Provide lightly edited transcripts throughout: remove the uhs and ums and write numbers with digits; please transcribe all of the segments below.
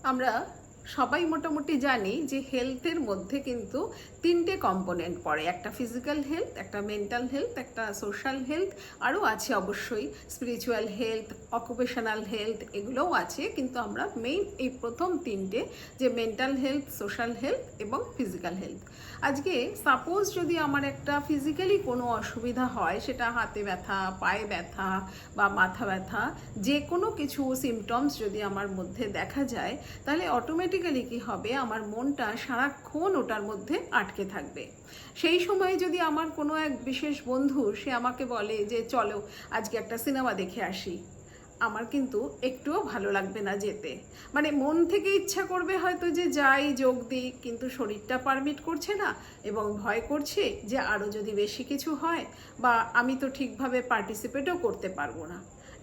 আমরা সবাই মোটামুটি জানি যে হেলথের মধ্যে কিন্তু তিনটে কম্পোনেন্ট পড়ে, একটা ফিজিক্যাল হেলথ, একটা মেন্টাল হেলথ, একটা সোশ্যাল হেলথ, আরও আছে অবশ্যই স্পিরিচুয়াল হেলথ, অকুপেশনাল হেলথ, এগুলোও আছে। কিন্তু আমরা মেইন এই প্রথম তিনটে, যে মেন্টাল হেলথ, সোশ্যাল হেলথ এবং ফিজিক্যাল হেলথ। আজকে সাপোজ যদি আমার একটা ফিজিক্যালি কোনো অসুবিধা হয়, সেটা হাতে ব্যথা, পায়ে ব্যথা বা মাথা ব্যথা, যে কোনো কিছু সিমটমস যদি আমার মধ্যে দেখা যায়, তাহলে অটোমেটিক্যালি কি হবে, আমার মনটা সারাক্ষণ ওটার মধ্যে আটকে থাকবে। সেই সময় যদি আমার কোনো এক বিশেষ বন্ধু সে আমাকে বলে যে চলো আজকে একটা সিনেমা দেখে আসি, আমার কিন্তু একটুও ভালো লাগবে না যেতে। মানে মন থেকে ইচ্ছা করবে হয়তো যে যাই, যোগ দিই, কিন্তু শরীরটা পারমিট করছে না এবং ভয় করছে যে আরও যদি বেশি কিছু হয় বা আমি তো ঠিকভাবে পার্টিসিপেটও করতে পারবো না।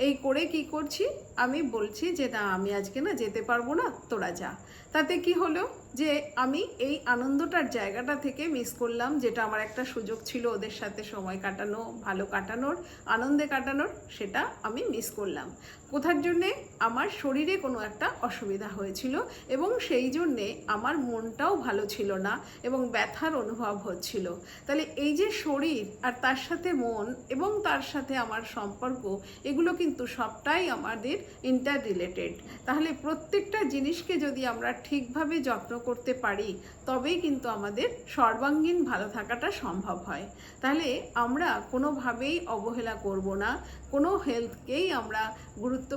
এই করে কি করছি, আমি বলছি যে না, আমি আজকে না যেতে পারবো না, তোরা যা। তাতে কি হলো যে আমি এই আনন্দটার জায়গাটা থেকে মিস করলাম, যেটা আমার একটা সুযোগ ছিল ওদের সাথে সময় কাটানো, ভালো কাটানোর, আনন্দে কাটানোর, সেটা আমি মিস করলাম। কোথার জন্যে? আমার শরীরে কোনো একটা অসুবিধা হয়েছিল এবং সেই জন্যে আমার মনটাও ভালো ছিল না এবং ব্যথার অনুভব হচ্ছিল। তাহলে এই যে শরীর আর তার সাথে মন এবং তার সাথে আমার সম্পর্ক, এগুলো কিন্তু সবটাই আমাদের ইন্টার রিলেটেড। তাহলে প্রত্যেকটা জিনিসকে যদি আমরা ঠিকভাবে যত্ন করতে পারি, তবেই কিন্তু আমাদের সর্বাঙ্গীন ভালো থাকাটা সম্ভব হয়। তাহলে আমরা কোনোভাবেই অবহেলা করব না, কোনো হেলথকেই আমরা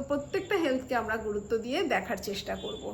প্রত্যেকটা হেলথকে আমরা গুরুত্ব দিয়ে দেখার চেষ্টা করব।